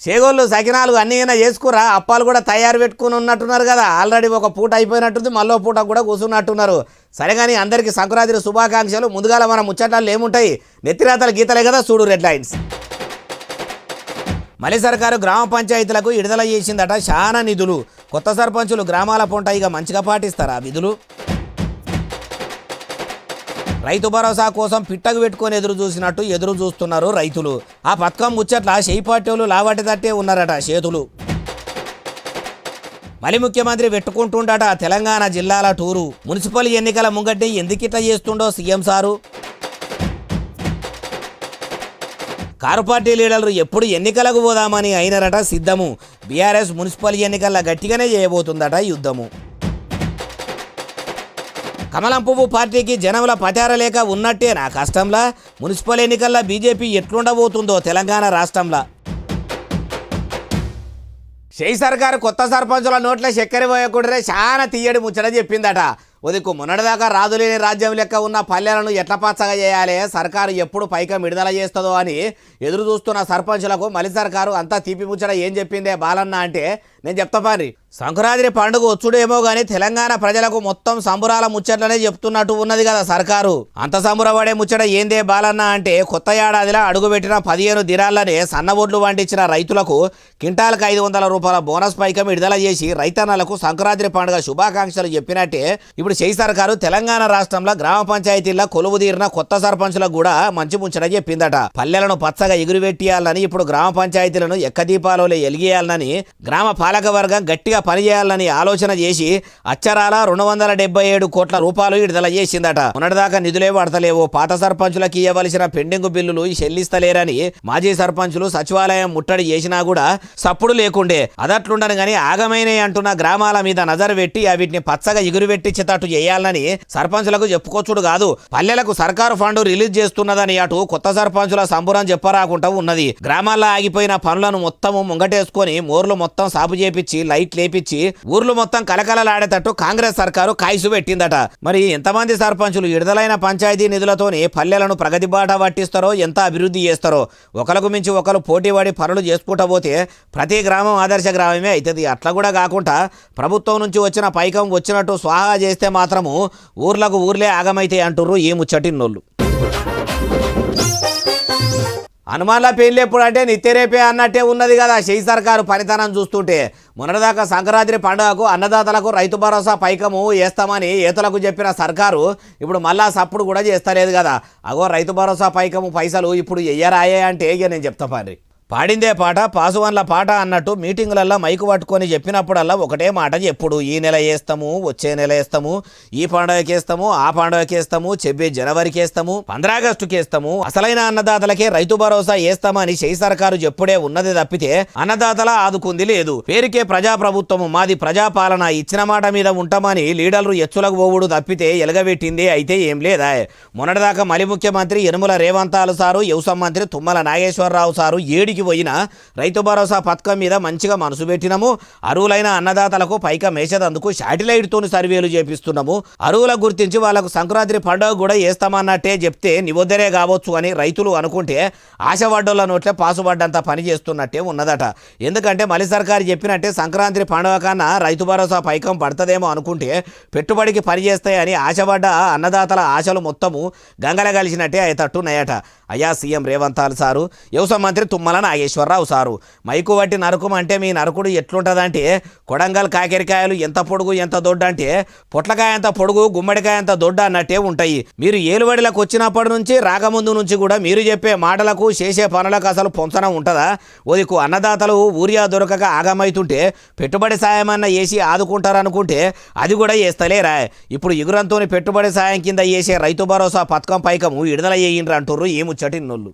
చేగోళ్ళు సకినాలు అన్నీ చేసుకురా, అప్పాలు కూడా తయారు పెట్టుకుని ఉన్నట్టున్నారు కదా. ఆల్రెడీ ఒక పూట అయిపోయినట్టుంది, మళ్ళీ పూట కూడా కూర్చున్నట్టున్నారు. సరే కానీ అందరికీ సంక్రాంతి శుభాకాంక్షలు. ముందుగాల మన ముచ్చటాలు ఏముంటాయి, నెత్తిరాతల గీతలే కదా, చూడు రెడ్ లైన్స్. మళ్ళీ సర్కారు గ్రామ పంచాయతీలకు విడుదల చేసిందట చాలా నిధులు. కొత్త సర్పంచులు గ్రామాల పొంట ఇక మంచిగా పాటిస్తారా విధులు? రైతు భరోసా కోసం పిట్టకు పెట్టుకొని ఎదురు చూస్తున్నారు రైతులు. ఆ పథకం ముచ్చట్ల చేయిపాటోళ్ళు లావాటిదట్టే ఉన్నారట చేతులు. మళ్ళీ ముఖ్యమంత్రి పెట్టుకుంటుండట తెలంగాణ జిల్లాల టూరు. మున్సిపల్ ఎన్నికల ముంగట్టి ఎందుకిట్లా చేస్తుండో సీఎం సారు. కారు పార్టీ లీడర్లు ఎప్పుడు ఎన్నికలకు పోదామని అయినరట సిద్ధము. బీఆర్ఎస్ మున్సిపల్ ఎన్నికల్లో గట్టిగానే చేయబోతుందట యుద్ధము. కమలం పువ్వు పార్టీకి జనముల పచారలేక ఉన్నట్టే నా కష్టంలా. మున్సిపల్ ఎన్నికల్లో బీజేపీ ఎట్లుండబోతుందో తెలంగాణ రాష్ట్రంలో. షెయి సర్కారు కొత్త సర్పంచుల నోట్ల చక్కెర పోయకుండానే చాలా తీయడి ముచ్చట చెప్పిందట. ఉదికు మొన్నటిదాకా రాజులేని రాజ్యం లెక్క ఉన్న పల్లెలను ఎట్ల పచ్చగా చేయాలి, సర్కారు ఎప్పుడు పైకం విడుదల చేస్తుందో అని ఎదురు చూస్తున్న సర్పంచులకు మళ్ళీ సర్కారు అంతా తీపి ముచ్చట ఏం చెప్పిందే బాలన్న అంటే నేను చెప్తా పారి. సంక్రాంతి పండుగ వచ్చుడేమో కానీ తెలంగాణ ప్రజలకు మొత్తం సంబురాల ముచ్చట్లనే చెప్తున్నట్టు ఉన్నది కదా సర్కారు. అంత సంబురపడే ముచ్చట ఏందే బాలన్న అంటే కొత్త ఏడాదిలో అడుగుపెట్టిన 15 దినాల్లోనే సన్నబొడ్లు వండించిన రైతులకు క్వింటాల్కి 500 రూపాయల బోనస్ పైకం విడుదల చేసి రైతన్నలకు సంక్రాంతి పండుగ శుభాకాంక్షలు చెప్పినట్టే ఇప్పుడు షెయి సర్కారు తెలంగాణ రాష్ట్రంలో గ్రామ పంచాయతీల్లో కొలువు తీరిన కొత్త సర్పంచులకు కూడా మంచి ముచ్చట చెప్పిందట. పల్లెలను పచ్చగా ఎగురుపెట్టియాలని, ఇప్పుడు గ్రామ పంచాయతీలను ఎక్కదీపాలో ఎలిగేయాలని, గ్రామ పాలక వర్గం గట్టిగా పనిచేయాలని ఆలోచన చేసి అచ్చరాల 277 కోట్ల రూపాయలు విడుదల చేసిందట. మొన్నటిదాకా నిధులే పడతలేవు, పాత సర్పంచులకు ఇవ్వవలసిన పెండింగ్ బిల్లులు చెల్లిస్తలేరని మాజీ సర్పంచులు సచివాలయం ముట్టడి చేసినా కూడా సప్పుడు లేకుండే. అదట్లుండను గాని ఆగమైన అంటున్న గ్రామాల మీద నజరు పెట్టి వీటిని పచ్చగా ఎగురుపెట్టించేటట్టు చేయాలని సర్పంచులకు చెప్పుకోచుడు కాదు, పల్లెలకు సర్కారు ఫండ్ రిలీజ్ చేస్తున్నదని అటు కొత్త సర్పంచుల సంబురం చెప్పరాకుండా ఉన్నది. గ్రామాల్లో ఆగిపోయిన పనులను మొత్తము ముంగటేసుకొని మోర్లు మొత్తం సాపు చేపించి లైట్ లేపించి ఊర్లు మొత్తం కలకలలాడేటట్టు కాంగ్రెస్ సర్కారు కాయిసు పెట్టిందట. మరి ఎంతమంది సర్పంచులు విడుదలైన పంచాయతీ నిధులతోని పల్లెలను ప్రగతి బాట పట్టిస్తారో, ఎంత అభివృద్ధి చేస్తారో, ఒకరికి మించి ఒకరు పోటీపడి పనులు చేసుకుంటా పోతే ప్రతి గ్రామం ఆదర్శ గ్రామమే అవుతుంది. అట్లా కూడా కాకుండా ప్రభుత్వం నుంచి వచ్చిన పైకం వచ్చినట్టు స్వాహా చేస్తే మాత్రము ఊర్లకు ఊర్లే ఆగమైతే అంటుర్రు ఈ ముచ్చటిన్నోళ్ళు. హనుమాన్ల పెళ్లి ఎప్పుడు అంటే నిత్యరేపే అన్నట్టే ఉన్నది కదా షెయి సర్కారు పనితనం చూస్తుంటే. మొన్నటిదాకా సంక్రాంతి పండుగకు అన్నదాతలకు రైతు భరోసా పైకము వేస్తామని ఏతలకు చెప్పిన సర్కారు ఇప్పుడు మళ్ళా సప్పుడు కూడా చేస్తలేదు కదా. అగో రైతు భరోసా పైకము పైసలు ఇప్పుడు ఎయ్యరాయే అంటే ఇక నేను చెప్తా పారి. పాడిందే పాట పాసువన్ల పాట అన్నట్టు మీటింగులలో మైకు పట్టుకొని చెప్పినప్పుడల్లా ఒకటే మాట చెప్పుడు. ఈ నెల వేస్తాము, వచ్చే నెల వేస్తాము, ఈ పండుగకి వేస్తాము, ఆ పండుగకి వేస్తాము, చెప్పే జనవరికి వేస్తాము, 15 ఆగస్టుకి వేస్తాము, అసలైన అన్నదాతలకే రైతు భరోసా వేస్తామని షెయి సర్కారు చెప్పుడే ఉన్నది తప్పితే అన్నదాతల ఆదుకుంది లేదు. పేరుకే ప్రజాప్రభుత్వము, మాది ప్రజాపాలన, ఇచ్చిన మాట మీద ఉంటామని లీడర్లు ఎచ్చులకు పోవుడు తప్పితే ఎలగబెట్టింది అయితే ఏం లేదా. మొన్నటిదాకా మలి ముఖ్యమంత్రి యనుమల రేవంతాలు సారు, వ్యవసాయ మంత్రి తుమ్మల నాగేశ్వరరావు సారు ఏడికి పోయిన రైతు భరోసా పథకం మీద మంచిగా మనసు పెట్టినాము, అరువులైన అన్నదాతలకు పైకం వేసేందుకు శాటిలైట్ తోని సర్వేలు చేపిస్తున్నాము, అరువులకు గుర్తించి వాళ్ళకు సంక్రాంతి పండుగ కూడా వేస్తామన్నట్టే చెప్తే నిబొద్దరే కావచ్చు అని రైతులు అనుకుంటే ఆశపడ్డోళ్ళ నోట్లే పాసుపడ్డంత పని చేస్తున్నట్టే ఉన్నదట. ఎందుకంటే మళ్ళీ సర్కారు చెప్పినట్టే సంక్రాంతి పండుగ కన్నా రైతు భరోసా పైకం పడుతుందేమో అనుకుంటే పెట్టుబడికి పని చేస్తాయని ఆశపడ్డ అన్నదాతల ఆశలు మొత్తము గంగల కలిసినట్టే అయ్యేటట్టున్నాయట. అయ్యా సీఎం రేవంతాలు సారు, వ్యవసాయ మంత్రి తుమ్మల నాగేశ్వరరావు సారు, మైకు బట్టి నరుకుమంటే మీ నరుకుడు ఎట్లుంటుందంటే కొడంగల్ కాకెరకాయలు ఎంత పొడుగు ఎంత దొడ్డు అంటే పొట్లకాయ అంత పొడుగు గుమ్మడికాయ అంత దొడ్డు అన్నట్టే ఉంటాయి. మీరు ఏలుబడిలకు వచ్చినప్పటి నుంచి రాకముందు నుంచి కూడా మీరు చెప్పే మాటలకు చేసే పనులకు అసలు పొంచనం ఉంటుందా? ఓదికు అన్నదాతలు ఊరియా దొరకక ఆగమైతుంటే పెట్టుబడి సాయమన్నా వేసి ఆదుకుంటారనుకుంటే అది కూడా చేస్తలేరా. ఇప్పుడు ఎగురంతో పెట్టుబడి సాయం కింద చేసే రైతు భరోసా పథకం పైకము విడుదల చేయండ్రు అంటుర్రు ఈ ముచ్చటిన్నోళ్ళు.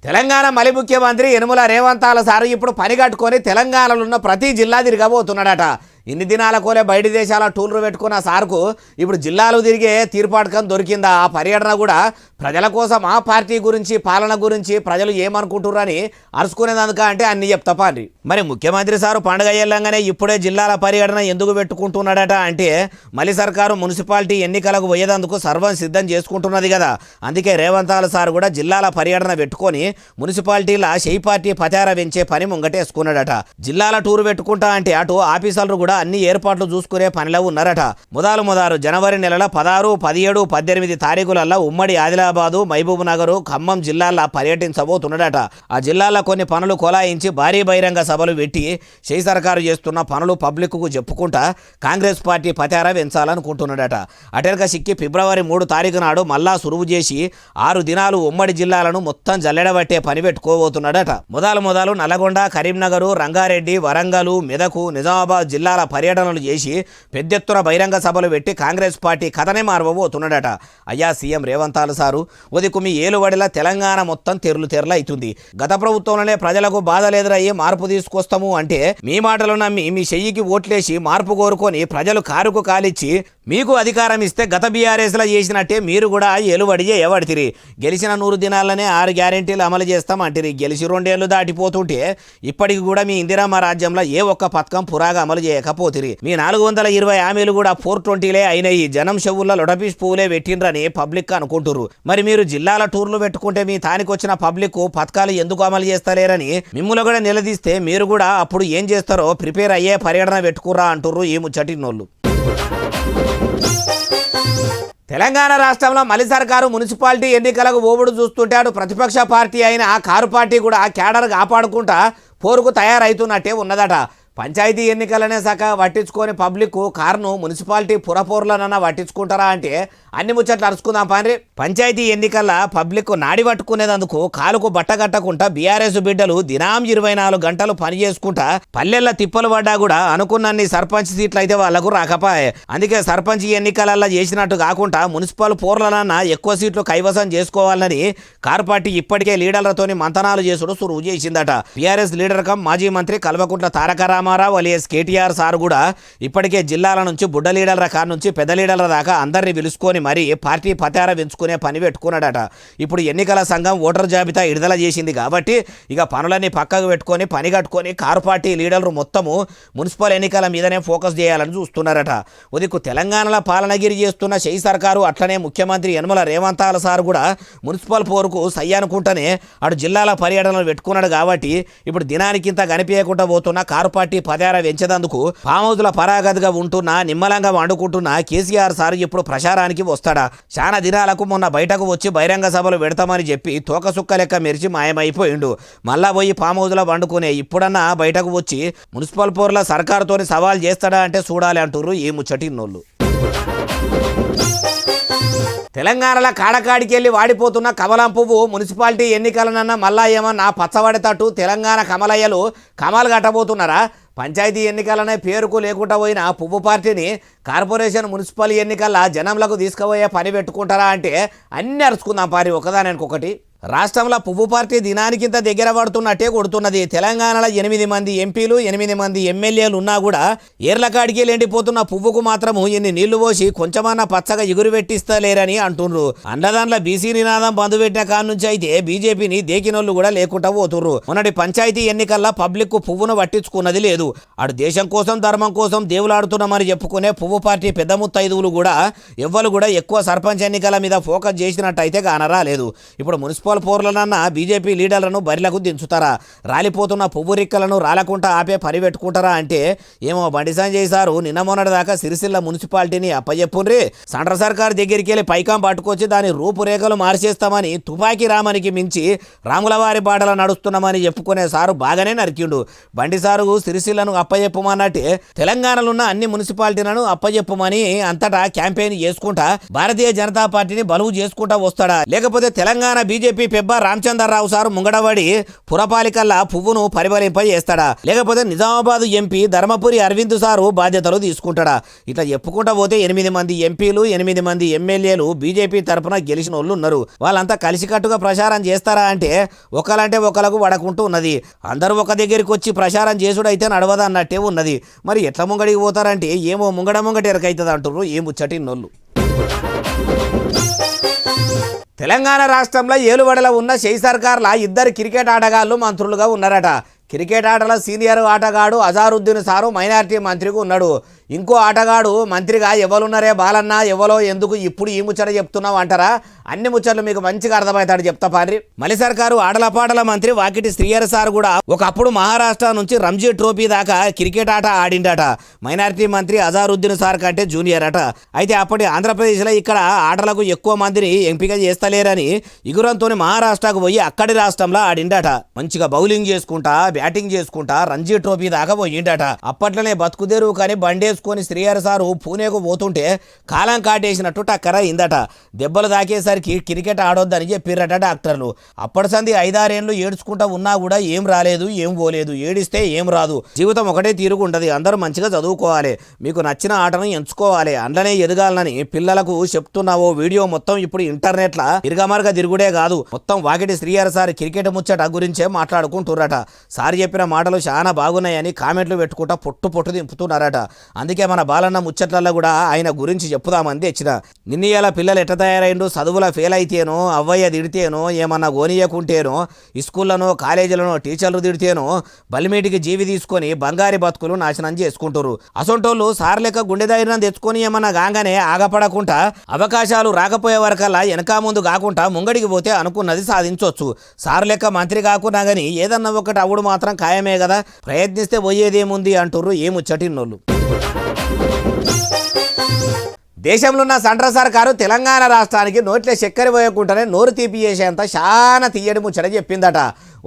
తెలంగాణ మలి ముఖ్యమంత్రి యనుమల రేవంతాల సారు ఇప్పుడు పని కట్టుకొని తెలంగాణలో ఉన్న ప్రతి జిల్లా తిరగబోతున్నాడట. ఇన్ని దినాల కోలే బయట దేశాల టూర్లు పెట్టుకున్న సార్కు ఇప్పుడు జిల్లాలు తిరిగే తీర్పాటకం దొరికిందా? ఆ పర్యటన కూడా ప్రజల కోసం, ఆ పార్టీ గురించి, పాలన గురించి ప్రజలు ఏమనుకుంటున్నారని అరుచుకునేందుక అంటే అన్ని చెప్తాపాండి. మరి ముఖ్యమంత్రి సారు పండుగ ఎల్లంగానే ఇప్పుడే జిల్లాల పర్యటన ఎందుకు పెట్టుకుంటున్నాడట అంటే మళ్ళీ సర్కారు మున్సిపాలిటీ ఎన్నికలకు పోయేందుకు సర్వం సిద్ధం చేసుకుంటున్నది కదా. అందుకే రేవంతాల సార్ కూడా జిల్లాల పర్యటన పెట్టుకొని మున్సిపాలిటీల షెయి పార్టీ పచార వెంచే పని ముంగటేసుకున్నాడట. జిల్లాల టూర్ పెట్టుకుంటా అంటే అటు ఆఫీసర్లు కూడా అన్ని ఏర్పాట్లు చూసుకునే పనిలో ఉన్నారట. మొదలు జనవరి నెలల 16, 17, 18 తారీఖులలో ఉమ్మడి ఆదిలాబాదు, మహబూబ్ నగరు, ఖమ్మం జిల్లాల్లో పర్యటించబోతున్నాడట. ఆ జిల్లాలో కొన్ని పనులు కొలాయించి భారీ బహిరంగ సభలు పెట్టి షెయి సర్కారు చేస్తున్న పనులు పబ్లిక్కు చెప్పుకుంటా కాంగ్రెస్ పార్టీ పచార వెంచాలనుకుంటున్నాడట. అటెనక సిక్కి ఫిబ్రవరి 3 తారీఖు నాడు మళ్ళా సురువు చేసి 6 దినాలు ఉమ్మడి జిల్లాలను మొత్తం జల్లెడబట్టే పని పెట్టుకోబోతున్నాడట. మొదలు నల్గొండ, కరీంనగర్, రంగారెడ్డి, వరంగల్, మెదకు, నిజామాబాద్ జిల్లాల పర్యటనలు చేసి పెద్దెత్తున బహిరంగ సభలు పెట్టి కాంగ్రెస్ పార్టీ కథనే మారబోతున్నాడట. అయ్యా సీఎం రేవంతాలు సారు, ఉదికు మీ ఏలుబడిలా తెలంగాణ మొత్తం తెరలు అవుతుంది. గత ప్రభుత్వంలోనే ప్రజలకు బాధలు ఎదురయ్యి మార్పు తీసుకొస్తాము అంటే మీ మాటలు నమ్మి మీ చెయ్యికి ఓట్లేసి మార్పు కోరుకొని ప్రజలు కారుకు కాలిచ్చి మీకు అధికారం ఇస్తే గత బీఆర్ఎస్లో చేసినట్టే మీరు కూడా ఏలుబడి చేయబడితిరి. గెలిచిన 100 దినాలనే 6 గ్యారెంటీలు అమలు చేస్తామంటిరి. గెలిచి 2 ఏళ్ళు దాటిపోతుంటే ఇప్పటికి కూడా మీ ఇందిరమ్మ రాజ్యంలో ఏ ఒక్క పథకం పురాగా అమలు చేయకపోతిరి. మీ 420 హామీలు కూడా 420లే అయినాయి. జనం చెవుల్లో లొడపీస్ పువ్వులే పెట్టిండ్రని పబ్లిక్ అనుకుంటురు. మరి మీరు జిల్లాల టూర్లు పెట్టుకుంటే మీ తానికి వచ్చిన పబ్లిక్ పథకాలు ఎందుకు అమలు చేస్తలేరని మిమ్మల్ని కూడా నిలదీస్తే మీరు కూడా అప్పుడు ఏం చేస్తారో ప్రిపేర్ అయ్యే పర్యటన పెట్టుకురా అంటుర్రు ఈ ముచ్చటినోళ్ళు. తెలంగాణ రాష్ట్రంలో మలి సర్కారు మున్సిపాలిటీ ఎన్నికలకు ఓబుడు చూస్తుంటే అటు ప్రతిపక్ష పార్టీ అయిన కారు పార్టీ కూడా క్యాడర్ కాపాడుకుంటా పోరుకు తయారైతున్నట్టే ఉన్నదట. పంచాయతీ ఎన్నికలనే సక పట్టించుకొని పబ్లిక్ కారును మున్సిపాలిటీ పురపోర్లనన్నా పట్టించుకుంటారా అంటే అన్ని ముచ్చట్లు అరుచుకుందాం పాండ్రి. పంచాయతీ ఎన్నికల్లో పబ్లిక్ నాడి పట్టుకునేందుకు కాలుకు బట్టగట్టకుండా బీఆర్ఎస్ బిడ్డలు దినాం 24 గంటలు పని చేసుకుంటా పల్లెల్లో తిప్పలు పడ్డా కూడా అనుకున్నన్ని సర్పంచ్ సీట్లు అయితే వాళ్లకు రాకపాయే. అందుకే సర్పంచ్ ఎన్నికలలో చేసినట్టు కాకుండా మున్సిపల్ పోర్లనన్నా ఎక్కువ సీట్లు కైవసం చేసుకోవాలని కారు పార్టీ ఇప్పటికే లీడర్లతోని మంతనాలు చేసుడు సురువు చేసిందట. బీఆర్ఎస్ లీడర్ కమ్ మాజీ మంత్రి కల్వకుంట్ల తారక రామారావు అలియాస్ కేటీఆర్ సార్ కూడా ఇప్పటికే జిల్లాల నుంచి బుడ్డ లీడర్ల కాడ నుంచి పెద్ద లీడర్ల దాకా అందరినీ పిలుచుకొని మరి పార్టీ పతార పెంచుకునే పని పెట్టుకున్నాడట. ఇప్పుడు ఎన్నికల సంఘం ఓటర్ జాబితా విడుదల చేసింది కాబట్టి ఇక పనులన్నీ పక్కకు పెట్టుకొని పని కట్టుకొని కారు పార్టీ లీడర్లు మొత్తము మున్సిపల్ ఎన్నికల మీదనే ఫోకస్ చేయాలని చూస్తున్నారట. ఉదికు తెలంగాణలో పాలనగిరి చేస్తున్న షెయి సర్కారు అట్లనే ముఖ్యమంత్రి యనమల రేవంతాల సార్ కూడా మున్సిపల్ పోరుకు సై అనుకుంటేనే అటు జిల్లాల పర్యటనలు పెట్టుకున్నాడు కాబట్టి ఇప్పుడు దినానికింత కనిపించకుండా పోతున్న కారు పార్టీ పదార వెంచేందుకు ఫామ్ హౌస్ల పరాగతిగా ఉంటున్న నిమ్మలంగా వండుకుంటున్న కేసీఆర్ సార్ ఇప్పుడు ప్రచారానికి వస్తాడా? చాలా దినాలకు మొన్న బయటకు వచ్చి బహిరంగ సభలు పెడతామని చెప్పి తోకసుక్క లెక్క మెరిచి మాయమైపోయిండు. మళ్ళా పోయి ఫామ్ హౌస్లో వండుకునే ఇప్పుడన్నా బయటకు వచ్చి మున్సిపల్ పోర్ల సర్కారుతోని సవాల్ చేస్తాడా అంటే చూడాలి అంటుర్రు ఈ ముచ్చటిన్నోళ్ళు. తెలంగాణలో కాడకాడికి వెళ్ళి వాడిపోతున్న కమలం పువ్వు మున్సిపాలిటీ ఎన్నికలనన్నా మళ్ళా ఏమన్నా పచ్చబడేటట్టు తెలంగాణ కమలయ్యలు కమలు కట్టబోతున్నారా? పంచాయతీ ఎన్నికలనే పేరుకు లేకుండా పోయిన పువ్వు పార్టీని కార్పొరేషన్ మున్సిపల్ ఎన్నికల్లో జనంలకు తీసుకుపోయే పని పెట్టుకుంటారా అంటే అన్ని అరుచుకుందాం పారి ఒకదానికొకటి. రాష్ట్రంలో పువ్వు పార్టీ దినానికింత దగ్గర పడుతున్నట్టే కొడుతున్నది. తెలంగాణలో 8 మంది ఎంపీలు 8 మంది ఎమ్మెల్యేలు ఉన్నా కూడా ఏర్లకాడికి ఎండిపోతున్న పువ్వుకు మాత్రము ఇన్ని నీళ్లు పోసి కొంచెమన్నా పచ్చగా ఎగురు పెట్టిస్తలేరని అంటున్నారు. అన్నదాంట్లో బీసీ నినాదం బంధు పెట్టిన కాడ నుంచి అయితే బీజేపీని దేకినోళ్ళు కూడా లేకుండా పోతుర్రు. మొన్నటి పంచాయతీ ఎన్నికల్లో పబ్లిక్ పువ్వును పట్టించుకున్నది లేదు. అటు దేశం కోసం ధర్మం కోసం దేవులాడుతున్నామని చెప్పుకునే పువ్వు పార్టీ పెద్ద ముత్తైదువులు కూడా ఎవ్వరు కూడా ఎక్కువ సర్పంచ్ ఎన్నికల మీద ఫోకస్ చేసినట్టయితే కానరాలేదు. ఇప్పుడు మున్సిపల్ పోర్లనన్నా బీజేపీ లీడర్లను బరిలకు దించుతారా? రాలిపోతున్న పువ్వు రిక్కలను రాలకుండా ఆపే పని పెట్టుకుంటారా అంటే ఏమో. బండి సంజయ్ సారు నిన్న మొన్నటి దాకా సిరిసిల్ల మున్సిపాలిటీని అప్పచెప్పుండ్రి సెంట్రల్ సర్కార్ దగ్గరికి వెళ్ళి పైకం పట్టుకొచ్చి దాని రూపురేఖలు మార్చేస్తామని తుపాకీ రామనికి మించి రాములవారి బాటలు నడుస్తున్నామని చెప్పుకునే సారు బాగానే నరికిండు. బండి సారు సిరిసిల్లను అప్పచెప్పమన్నట్టే తెలంగాణలో ఉన్న అన్ని మున్సిపాలిటీలను అప్పచెప్పమని అంతటా క్యాంపెయిన్ చేసుకుంటా భారతీయ జనతా పార్టీని బలువు చేసుకుంటా వస్తాడా? లేకపోతే తెలంగాణ బీజేపీ బీజేపీ పెబ్బ రామచంద్రరావు సారు ముంగడబడి పురపాలికల్లా పువ్వును పరిమళింప చేస్తాడా, లేకపోతే నిజామాబాద్ ఎంపీ ధర్మపురి అరవింద్ సారు బాధ్యతలు తీసుకుంటాడా? ఇట్లా చెప్పుకుంటా పోతే 8 మంది ఎంపీలు 8 మంది ఎమ్మెల్యేలు బీజేపీ తరఫున గెలిచిన వాళ్ళు ఉన్నారు. వాళ్ళంతా కలిసికట్టుగా ప్రచారం చేస్తారా అంటే ఒకలంటే ఒకలకు వడకుంటూ ఉన్నది. అందరూ ఒక దగ్గరికి వచ్చి ప్రచారం చేసుడు అయితే నడవదా అన్నట్టే ఉన్నది. మరి ఎట్లా ముంగడికి పోతారంటే ఏమో ముంగట ఎరకైతుంది అంటున్నారు ఏ ముచ్చటిన్నోళ్ళు. తెలంగాణ రాష్ట్రంలో ఏలుబడిలో ఉన్న షై సర్కార్ల 2 క్రికెట్ ఆటగాళ్లు మంత్రులుగా ఉన్నారట. క్రికెట్ ఆటల సీనియర్ ఆటగాడు అజారుద్దీన్ సారు మైనారిటీ మంత్రిగా ఉన్నాడు. ఇంకో ఆటగాడు మంత్రిగా ఎవరున్నారే బాలన్న, ఎవరో ఎందుకు ఇప్పుడు ఈ ముచ్చట చెప్తున్నావు అంటారా? అన్ని ముచ్చట్లు మీకు మంచిగా అర్థమవుతాడు చెప్తా పారి. మలి సర్కారు ఆటల మంత్రి వాకిటి శ్రీహరి సార్ కూడా ఒకప్పుడు మహారాష్ట్ర నుంచి రంజీ ట్రోఫీ దాకా క్రికెట్ ఆట ఆడిండట. మైనారిటీ మంత్రి అజారుద్దీన్ సార్ కంటే జూనియర్ అట. అయితే అప్పటి ఆంధ్రప్రదేశ్లో ఇక్కడ ఆటలకు ఎక్కువ మందిని ఎంపిక చేస్తలేరని ఇగురంతో మహారాష్ట్రకు పోయి అక్కడి రాష్ట్రంలో ఆడిండట. మంచిగా బౌలింగ్ చేసుకుంటా బ్యాటింగ్ చేసుకుంటా రంజీ ట్రోఫీ దాకా పోయిండట. అప్పట్లోనే బతుకుదేరు కానీ బండేసుకొని శ్రీహరి సారు పూణేకు పోతుంటే కాలం కాటేసినట్టు టక్కర అయిందట. దెబ్బలు దాకేసరికి క్రికెట్ ఆడొద్దని చెప్పిరట డాక్టర్లు. అప్పటి సంది 5-6 ఏళ్ళు ఏడ్చుకుంటా ఉన్నా కూడా ఏం రాలేదు, ఏం పోలేదు. ఏడిస్తే ఏం రాదు. జీవితం ఒకటే తీరుగుంటది. అందరూ మంచిగా చదువుకోవాలి, మీకు నచ్చిన ఆటను ఎంచుకోవాలి, అందులోనే ఎదగాలని పిల్లలకు చెప్తున్నావో వీడియో మొత్తం ఇప్పుడు ఇంటర్నెట్లా తిరగమరగ తిరుగుడే కాదు. మొత్తం వాకిటి శ్రీహరి సార్ క్రికెట్ ముచ్చట గురించే మాట్లాడుకుంటున్నారట. సార్ చెప్పిన మాటలు చాలా బాగున్నాయని కామెంట్లు పెట్టుకుంటా పొట్టు దింపుతున్నారట. అందుకే మన బాలన్న ముచ్చట్లలో కూడా ఆయన గురించి చెప్పుదామని తెచ్చిన. నిన్నీయాల పిల్లలు ఎట్ట తయారైండు, చదువులో ఫెయిల్ అయితేనో, అవ్వయ్య తిడితేనో, ఏమన్నా గోనియకుంటేనో, స్కూళ్ళనో కాలేజీలనో టీచర్లు తిడితేనో బలిమీటికి జీవి తీసుకొని బంగారి బతుకులు నాశనం చేసుకుంటారు. అసొంటోళ్ళు సార్ లెక్క గుండె ధైర్యం తెచ్చుకొని ఏమన్నా గాంగానే ఆగపడకుండా అవకాశాలు రాకపోయే వరకల్లా వెనక ముందు కాకుండా ముంగడికి పోతే అనుకున్నది సాధించవచ్చు. సార్ లెక్క మంత్రి కాకున్నా కానీ ఏదన్నా ఒకటి అవుడు మాత్రం ఖాయమే కదా, ప్రయత్నిస్తే పోయేదేముంది అంటుర్రు ఏ ముచ్చటిన్నోళ్ళు. దేశంలో ఉన్న సెంట్ర సర్కారు తెలంగాణ రాష్ట్రానికి నోట్లే చక్కెర పోయకుండానే నోరు తీపి చేసేంత చాలా తీయడి ముచ్చట చెప్పిందట.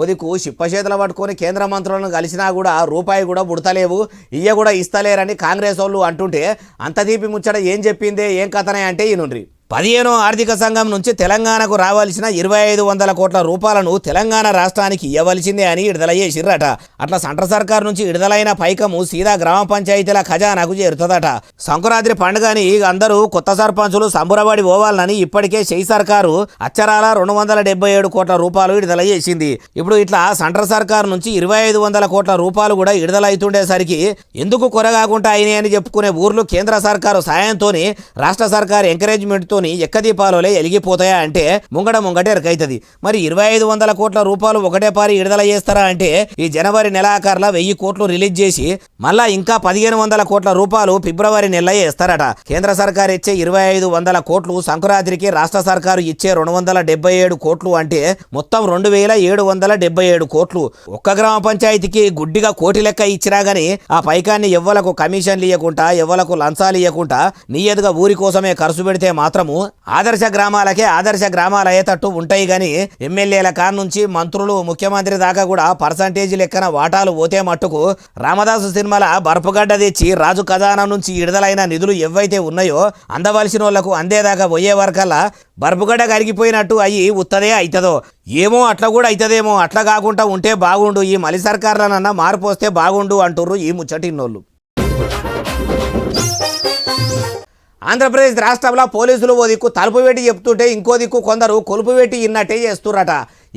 ఉదికు చిప్పచేతులు పట్టుకొని కేంద్ర మంత్రులను కలిసినా కూడా రూపాయి కూడా పుడతలేవు, ఇయ్య కూడా ఇస్తలేరని కాంగ్రెస్ వాళ్ళు అంటుంటే అంత తీపి ముచ్చట ఏం చెప్పిందే ఏం కథనే అంటే ఈనుండ్రి. 15వ ఆర్థిక సంఘం నుంచి తెలంగాణకు రావాల్సిన 2500 కోట్ల రూపాయలను తెలంగాణ రాష్ట్రానికి ఇవ్వవలసిందే అని విడుదల చేసిర్రట. అట్లా సెంట్రల్ సర్కార్ నుంచి విడుదలైన పైకము సీదా గ్రామ పంచాయతీల ఖజానాకు చేరుతుందట. సంక్రాంతి పండుగని అందరూ కొత్త సర్పంచులు సంబరపడి పోవాలని ఇప్పటికే షై సర్కారు అచ్చరాల 277 కోట్ల రూపాయలు విడుదల చేసింది. ఇప్పుడు ఇట్లా సెంట్రల్ సర్కార్ నుంచి 2500 కోట్ల రూపాయలు కూడా విడుదలైతుండేసరికి ఎందుకు కొరగాకుండా అయినాయని చెప్పుకునే ఊర్లు కేంద్ర సర్కారు సాయంతోని రాష్ట్ర సర్కారు ఎంకరేజ్మెంట్తో ఎక్కదీపాలోలే ఎలిగిపోతాయా అంటే ముంగట ఎరకైతుంది. మరి 2500 కోట్ల రూపాయలు ఒకటే పారి విడుదల చేస్తారా అంటే ఈ జనవరి నెలాఖరులో 1000 కోట్లు రిలీజ్ చేసి మళ్ళా ఇంకా 1500 కోట్ల రూపాయలు ఫిబ్రవరి నెలలో వేస్తారట. కేంద్ర సర్కారు ఇచ్చే 2500 కోట్లు సంక్రాంతికి రాష్ట్ర సర్కారు ఇచ్చే 277 కోట్లు అంటే మొత్తం 2777 కోట్లు. ఒక్క గ్రామ పంచాయతీకి గుడ్డిగా కోటి లెక్క ఇచ్చినా గానీ ఆ పైకాన్ని ఎవ్వలకు కమిషన్లు ఇవ్వకుండా ఎవ్వలకు లంచాలు ఇవ్వకుండా నియతగా ఊరి కోసమే ఖర్చు పెడితే మాత్రము ఆదర్శ గ్రామాలకే ఆదర్శ గ్రామాలు అయ్యేటట్టు ఉంటాయి. గాని ఎమ్మెల్యేల కాడ నుంచి మంత్రులు ముఖ్యమంత్రి దాకా కూడా పర్సంటేజ్ లెక్కన వాటాలు పోతే మట్టుకు రామదాసు సినిమాల బర్పుగడ్డ తెచ్చి రాజు ఖజానా నుంచి విడుదలైన నిధులు ఏవైతే ఉన్నాయో అందవలసిన వాళ్లకు అందేదాకా పోయే వరకల్లా బర్పుగడ్డ కరిగిపోయినట్టు అయ్యి ఉత్తదే అవుతుందో ఏమో, అట్లా కూడా అవుతుందేమో. అట్లా కాకుండా ఉంటే బాగుండు, ఈ మలి సర్కార్లనన్నా మార్పు వస్తే బాగుండు అంటుర్రు ఈ ముచ్చటిన్నోళ్ళు. ఆంధ్రప్రదేశ్ రాష్ట్రంలో పోలీసులు ఓ దిక్కు తలుపు పెట్టి చెప్తుంటే ఇంకో దిక్కు కొందరు కొలుపు పెట్టి ఇన్నట్టే చేస్తుర్రట.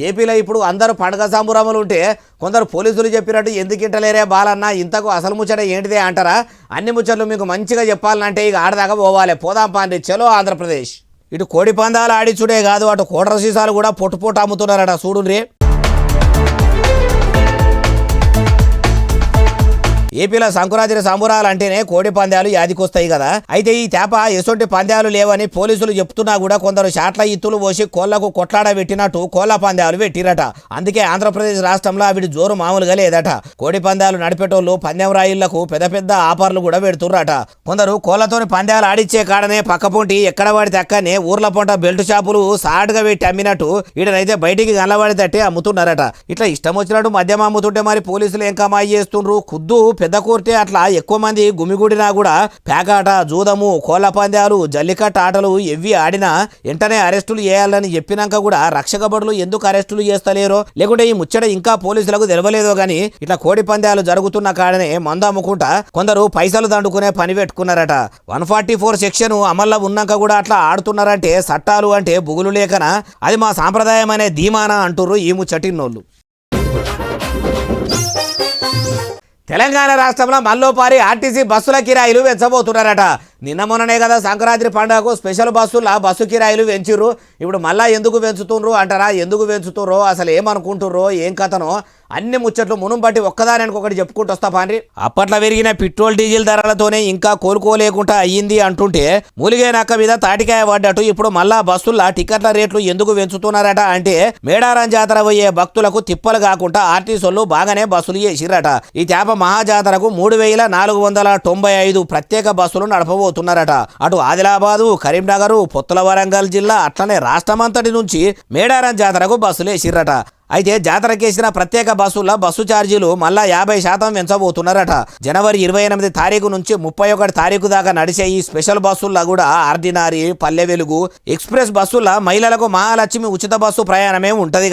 ఏపీలో ఇప్పుడు అందరూ పండుగ సంబురములు ఉంటే కొందరు పోలీసులు చెప్పినట్టు ఎందుకింటలేరే బాలన్న, ఇంతకు అసలు ముచ్చట ఏంటిదే అంటారా? అన్ని ముచ్చట్లు మీకు మంచిగా చెప్పాలంటే ఇక ఆడదాకా పోవాలి. పోదాం పాండి, చలో ఆంధ్రప్రదేశ్. ఇటు కోడి పందాలు ఆడిచుడే కాదు, అటు కోటర సీసాలు కూడా పొట్టు అమ్ముతున్నారట. చూడుండ్రి. ఏపీలో సంక్రాంతి సంబురాలు అంటేనే కోడి పందాలు యాదికొస్తాయి కదా. అయితే ఈ తేప ఎసొంటి పందాలు లేవని పోలీసులు చెప్తున్నా కూడా కొందరు షాట్ల ఇత్తులు పోసి కోళ్లకు కొట్లాడ పెట్టినట్టు కోళ్ల పందాలు పెట్టిరట. అందుకే ఆంధ్రప్రదేశ్ రాష్ట్రంలో అవి జోరు మామూలుగా లేదట. కోడి పందాలు నడిపేటోళ్ళు పందెం రాయిళ్లకు పెద్ద ఆఫర్లు కూడా పెడుతుర్రట. కొందరు కోళ్లతోని పందాలు ఆడిచ్చే కాడనే పక్కపొంటి ఎక్కడ పడితే అక్కడనే ఊర్ల పొంట బెల్ట్ షాపులు సాటుగా పెట్టి అమ్మినట్టు ఈడనైతే బయటికి గనబడి తట్టే అమ్ముతున్నారట. ఇట్లా ఇష్టం వచ్చినట్టు మద్యం అమ్ముతుంటే మరి పోలీసులు ఏం కమాయి చేస్తుండ్రు? ఖుద్దు పెద్ద కోర్టే అట్లా ఎక్కువ మంది గుమిగూడినా కూడా పేకాట, జూదము, కోళ్ల పందాలు, జల్లికట్టు ఆటలు ఎవ్వి ఆడినా వెంటనే అరెస్టులు చేయాలని చెప్పినాక కూడా రక్షక భటులు ఎందుకు అరెస్టులు చేస్తలేరో, లేకుంటే ఈ ముచ్చట ఇంకా పోలీసులకు తెలవలేదో గాని ఇట్లా కోడి పందాలు జరుగుతున్న కాడనే మందు అమ్ముకుంటా కొందరు పైసలు దండుకునే పని పెట్టుకున్నారట. 144 సెక్షన్ అమల్లో ఉన్నాక కూడా అట్లా ఆడుతున్నారంటే చట్టాలు అంటే బుగులు లేకనా, అది మా సాంప్రదాయం అనే ధీమానా అంటుర్రు ఈ ముచ్చటిన్నోళ్ళు. తెలంగాణ రాష్ట్రంలో మల్లోపారి ఆర్టీసీ బస్సుల కిరాయిలు పెంచబోతున్నారట. నిన్న మొన్ననే కదా సంక్రాంతి పండుగకు స్పెషల్ బస్సు కిరాయిలు పెంచిర్రు. ఇప్పుడు మళ్ళా ఎందుకు పెంచుతుండ్రు అంటారా? ఎందుకు పెంచుతుర్రో, అసలు ఏమనుకుంటుర్రో, ఏం కథనో అన్ని ముచ్చట్లు మునుం బట్టి ఒక్కదానికి ఒకటి చెప్పుకుంటూ వస్తా పాండ్రి. అప్పట్లో పెరిగిన పెట్రోల్ డీజిల్ ధరలతోనే ఇంకా కోలుకోలేకుండా అయ్యింది అంటుంటే మూలిగే నక్క మీద తాటికాయ పడ్డట్టు ఇప్పుడు మళ్ళా బస్సుల టికెట్ల రేట్లు ఎందుకు పెంచుతున్నారట అంటే మేడారం జాతర పోయే భక్తులకు తిప్పలు కాకుండా ఆర్టీసీలు బాగానే బస్సులు చేసిరట. ఈ తేప మహాజాతరకు 3495 ప్రత్యేక బస్సులు నడపబోతున్నారట. అటు ఆదిలాబాదు, కరీంనగర్, పొత్తుల వరంగల్ జిల్లా అట్లనే రాష్ట్రమంతటి నుంచి మేడారం జాతరకు బస్సులు వేసిరట. అయితే జాతరకేసిన ప్రత్యేక బస్సు ఛార్జీలు మళ్ళా 50% పెంచబోతున్నారట. జనవరి 28 తారీఖు నుంచి 31 తారీఖు దాకా నడిచే ఈ స్పెషల్ బస్సుల్లో కూడా ఆర్డినరీ, పల్లె వెలుగు, ఎక్స్ప్రెస్ బస్సుల మహిళలకు మహాలక్ష్మి ఉచిత బస్సు ప్రయాణమే ఉంటది.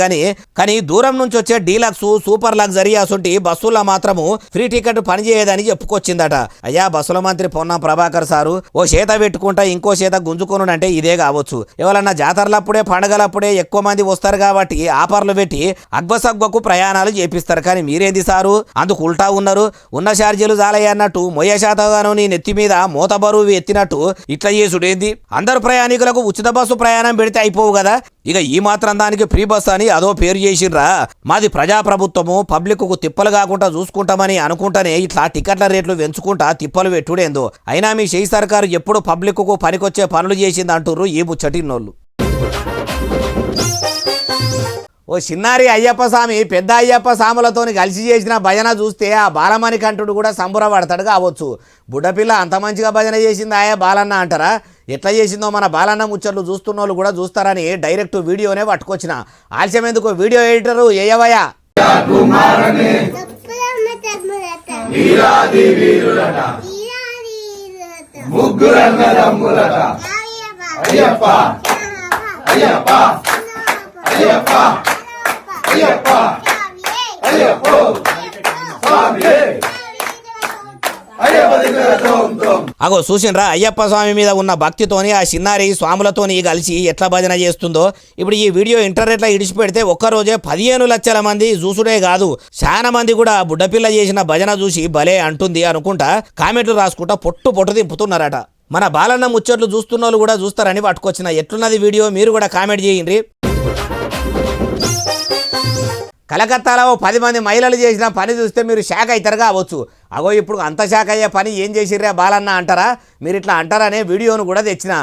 కానీ దూరం నుంచి వచ్చే డీలక్స్, సూపర్ లగ్జరీ అసొంటి బస్సుల్లో మాత్రము ఫ్రీ టికెట్ పనిచేయదని చెప్పుకొచ్చిందట. అయ్యా బస్సుల మంత్రి పొన్నం ప్రభాకర్ సారు ఓ చేత పెట్టుకుంటా ఇంకో చేత గుంజుకొను అంటే ఇదే కావచ్చు. ఎవరన్నా జాతరలప్పుడే, పండగలప్పుడే ఎక్కువ మంది వస్తారు కాబట్టి ఆఫర్లు పెట్టి అగ్బసగ్బకు ప్రయాణాలు చేపిస్తారు. కానీ మీరేంది సారు అందుకు ఉల్టా ఉన్నారు. ఉన్న ఛార్జీలు జాలయ్య అన్నట్టు మొయ్య శాతగాను నీ నెత్తి మీద మూత బరువు ఎత్తినట్టు ఇట్లా చేసుడేంది? అందరు ప్రయాణికులకు ఉచిత బస్సు ప్రయాణం పెడితే అయిపోవు కదా. ఇక ఈ మాత్రం దానికి ఫ్రీ బస్ అని అదో పేరు చేసిర్రా. మాది ప్రజాప్రభుత్వము, పబ్లిక్కు తిప్పలు కాకుండా చూసుకుంటామని అనుకుంటానే ఇట్లా టికెట్ల రేట్లు పెంచుకుంటా తిప్పలు పెట్టుడేందో. అయినా మీ షెయి సర్కారు ఎప్పుడు పబ్లిక్కు పనికొచ్చే పనులు చేసింది అంటుర్రు ఈ ముచ్చటిన్నోళ్ళు. ఓ చిన్నారి అయ్యప్ప స్వామి పెద్ద అయ్యప్ప స్వాములతోని కలిసి చేసిన భజన చూస్తే ఆ బాలమణి కంఠుడు కూడా సంబరపడతాడు కావచ్చు. బుడ్డపిల్ల అంత మంచిగా భజన చేసింది ఆయా బాలన్న అంటారా? ఎట్లా చేసిందో మన బాలన్న ముచ్చట్లు చూస్తున్న వాళ్ళు కూడా చూస్తారని డైరెక్ట్ వీడియోనే పట్టుకొచ్చిన. ఆలస్యం ఎందుకు, వీడియో ఎడిటరు ఏయవయ్యా. అగో చూసిండ్రా అయ్యప్ప స్వామి మీద ఉన్న భక్తితోని ఆ చిన్నారి స్వాములతోని కలిసి ఎట్లా భజన చేస్తుందో. ఇప్పుడు ఈ వీడియో ఇంటర్నెట్లో ఇడిచిపెడితే ఒక్కరోజే 15 లక్షల మంది చూసుడే కాదు, చాలా మంది కూడా బుడ్డపిల్ల చేసిన భజన చూసి భలే అంటుంది అనుకుంటా కామెంట్లు రాసుకుంటా పొట్టు దింపుతున్నారట. మన బాలన్న ముచ్చట్లు చూస్తున్న వాళ్ళు కూడా చూస్తారని పట్టుకొచ్చిన. ఎట్లున్నది వీడియో మీరు కూడా కామెంట్ చేయండి. కలకత్తాలో 10 మంది మహిళలు చేసిన పని చూస్తే మీరు షాక్ అవుతారు కావచ్చు. అగో ఇప్పుడు అంత షాక్ అయ్యే పని ఏం చేసిర్రా బాలన్న అంటారా? మీరు ఇట్లా అంటారనే వీడియోను కూడా తెచ్చిన.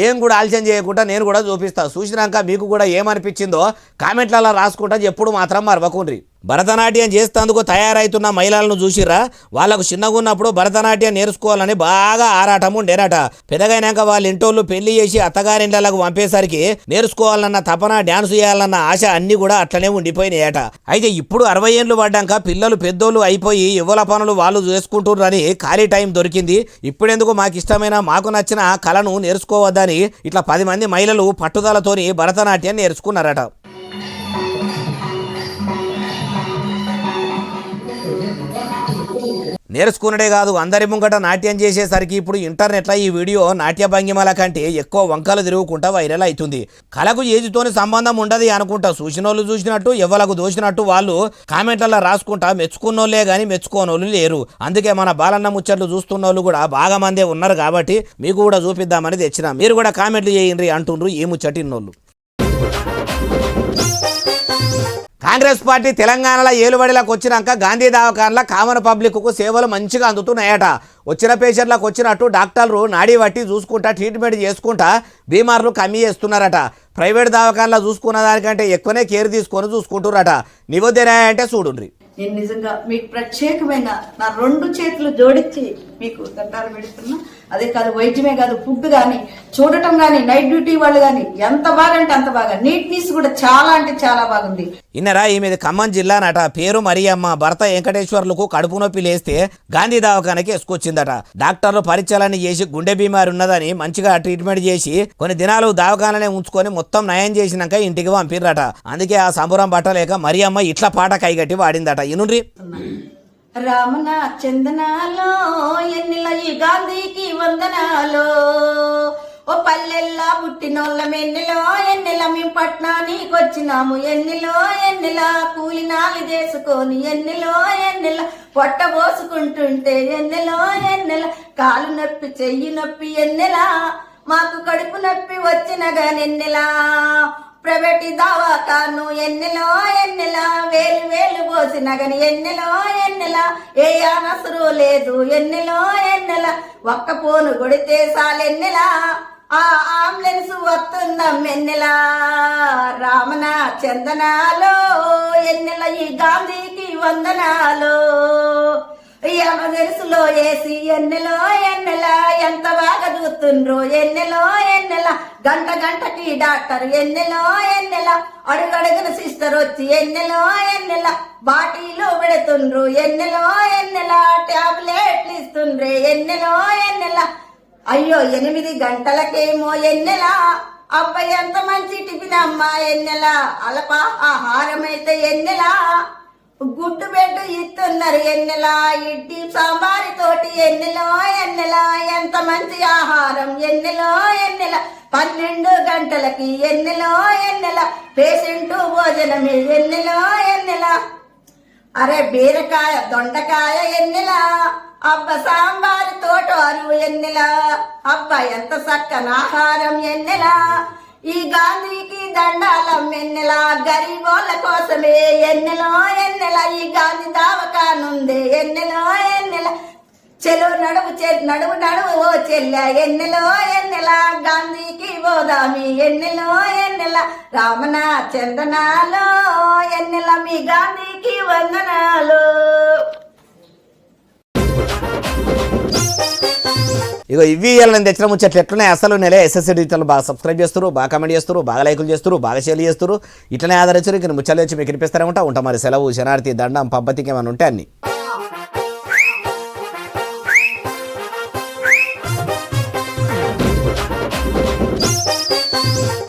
ఏం కూడా ఆలస్యం చేయకుండా నేను కూడా చూపిస్తా. చూసినాక మీకు కూడా ఏమనిపించిందో కామెంట్లలో రాసుకుంటా ఎప్పుడు మాత్రం మరవకుండ్రి. భరతనాట్యం చేసేందుకు తయారైతున్న మహిళలను చూసిర్రా? వాళ్ళకు చిన్నగున్నప్పుడు భరతనాట్యం నేర్చుకోవాలని బాగా ఆరాటం ఉండేనట. పెద్దగైనాక వాళ్ళ ఇంటోళ్ళు పెళ్లి చేసి అత్తగారింట్లకు పంపేసరికి నేర్చుకోవాలన్న తపన, డ్యాన్స్ చేయాలన్న ఆశ అన్ని కూడా అట్లనే ఉండిపోయినాయట. అయితే ఇప్పుడు 60 ఏళ్ళు పడ్డాక పిల్లలు పెద్దోళ్ళు అయిపోయి యువల పనులు వాళ్ళు చేసుకుంటున్నారని ఖాళీ టైం దొరికింది. ఇప్పుడెందుకు మాకు ఇష్టమైన, మాకు నచ్చిన కళను నేర్చుకోవద్దని ఇట్లా 10 మంది మహిళలు పట్టుదలతోని భరతనాట్యం నేర్చుకున్నారట. నేర్చుకున్నడే కాదు, అందరి ముంగట నాట్యం చేసేసరికి ఇప్పుడు ఇంటర్నెట్లో ఈ వీడియో నాట్య భంగిమల కంటే ఎక్కువ వంకలు తిరుగుకుంటా వైరల్ అవుతుంది. కళకు ఏజ్తోని సంబంధం ఉండదు అనుకుంటా. చూసినోళ్ళు చూసినట్టు, ఎవలకు దోచినట్టు వాళ్ళు కామెంట్లలో రాసుకుంటా మెచ్చుకున్నోళ్ళే కానీ మెచ్చుకోనోళ్ళు లేరు. అందుకే మన బాలన్న ముచ్చట్లు చూస్తున్న వాళ్ళు కూడా బాగా మందే ఉన్నారు కాబట్టి మీకు కూడా చూపిద్దామని తెచ్చిన. మీరు కూడా కామెంట్లు చేయండి అంటుండ్రు ఈ ముచ్చటిన్నోళ్ళు. కాంగ్రెస్ పార్టీ తెలంగాణలో ఏలుబడిలోకి వచ్చినాక గాంధీ దవాఖానలో కామన్ పబ్లిక్కు సేవలు మంచిగా అందుతున్నాయట. వచ్చిన పేషెంట్లకు వచ్చినట్టు డాక్టర్లు నాడీ బట్టి చూసుకుంటా ట్రీట్మెంట్ చేసుకుంటా బీమార్లు కమ్మి చేస్తున్నారట. ప్రైవేట్ దవాఖానలో చూసుకున్న దానికంటే ఎక్కువనే కేర్ తీసుకొని చూసుకుంటున్నారట. నివోదయ అంటే చూడుండ్రి. నేను నిజంగా మీకు ప్రత్యేకమైన నా 2 చేతులు జోడించి మీకు దండాలు పెడుతున్నా. అదే కాదు, వైద్యమే కాదు, ఫుడ్ కానీ, చూడటం కానీ, నైట్ డ్యూటీ వాళ్ళు కానీ ఎంత బాగా అంటే అంత బాగా, నీట్నెస్ కూడా చాలా అంటే చాలా బాగుంది. ఇన్నరా ఈమెది ఖమ్మం జిల్లానట. పేరు మరియమ్మ. భర్త వెంకటేశ్వర్లకు కడుపు నొప్పి లేస్తే గాంధీ దవాఖానకి వేసుకొచ్చిందట. డాక్టర్లు పరీక్షలన్నీ చేసి గుండె బీమారి ఉన్నదని మంచిగా ట్రీట్మెంట్ చేసి కొన్ని దినాలు దవాఖాననే ఉంచుకొని మొత్తం నయం చేసినాక ఇంటికి పంపిర్రట. అందుకే ఆ సంబరం పట్టలేక మరియమ్మ ఇట్లా పాట కైగట్టి వాడిందట. ఇనుండ్రి. రామన చందనాలో ఎన్నిల ఈ గాంధీకి వందనాలో, ఓ పల్లెల్లా పుట్టినోళ్ళం ఎన్నెలో ఎన్నెల మేము పట్నానికి వచ్చినాము, ఎన్నెలో ఎన్నెల కూలినాలు చేసుకొని, ఎన్నెలో ఎన్నెల పొట్ట పోసుకుంటుంటే, ఎన్నెలో ఎన్నెల కాలు నొప్పి చెయ్యి నొప్పి, ఎన్నెల మాకు కడుపు నొప్పి వచ్చిన గానెన్నెలా ప్రైవేట్ దవాఖాను, ఎన్నెలో ఎన్నెల వేలు వేలు పోసిన గని, ఎన్నెలో ఎన్నెల ఏ అనసరు లేదు, ఎన్నెలో ఎన్నెల ఒక్క పోను కొడితే సాలెన్నెల ఆ అంబులెన్స్ వస్తుందం, ఎన్నెల రామన చందనాలో ఎన్నెల ఈ గాంధీకి వందనాలో, ఎమర్జెన్సీలో వేసి ఎన్నెలో ఎన్నెల ఎంత బాగా చూస్తుండ్రు, ఎన్నెలో ఎన్నెల గంట గంటకి డాక్టర్, ఎన్నెలో ఎన్నెల అడుగడుగున సిస్టర్ వచ్చి, ఎన్నెలో ఎన్నెల బాటిలో పెడుతుండ్రు, ఎన్నెలో ఎన్నెల టాబ్లెట్లు ఇస్తుండ్రే, ఎన్నెలో ఎన్నెల అయ్యో 8 గంటలకేమో ఎన్నెల అబ్బాయి ఎంత మంచి టిఫిన్ అమ్మా, ఎన్నెల అల్ప ఆహారం అయితే ఎన్నెల గుడ్డు బెడ్డు ఇస్తున్నారు, ఎన్నెల ఇడ్లీ సాంబారి తోటి, ఎన్నెలో ఎన్నెల ఎంత మంచి ఆహారం, ఎన్నెలో ఎన్నెల 12 గంటలకి, ఎన్నెలో ఎన్నెల పేషెంట్ భోజనమే, ఎన్నెలో ఎన్నెల అరే బీరకాయ దొండకాయ, ఎన్నెల అబ్బ సాంబారి తోటవారు, ఎన్నెల అబ్బ ఎంత చక్కని ఆహారం, ఎన్నెల ఈ గాంధీకి దండాలం, ఎన్నెల గరీబోళ్ళ కోసమే, ఎన్నెలో ఎన్నెల ఈ గాంధీ దవాఖానుందే, ఎన్నెలో ఎన్నెల చెలు నడువు నడువు నడువు ఓ చెల్ల, ఎన్నెలో ఎన్నెల గాంధీకి పోదామి, ఎన్నెలో ఎన్నెల రామన చందనాలో ఎన్నెల మీ గాంధీకి వందనాలు. ఇగో ఇవి నేను తెచ్చిన ముచ్చట్లు ఎట్లనే అసలు నెల ఎస్ఎస్సీ డిజిటల్ బాగా సబ్స్క్రైబ్ చేస్తారు, బాగా కామెంట్ చేస్తారు, బాగా లైకులు చేస్తారు, బాగా షేర్ చేస్తారు. ఇట్లనే ఆదరించారు. ఇక ముచ్చట్లు వచ్చి మీకు వినిపిస్తారే ఉంటా మరి. సెలవు, శనార్థి, దండం, పబ్బతికి ఏమైనా ఉంటే అన్ని.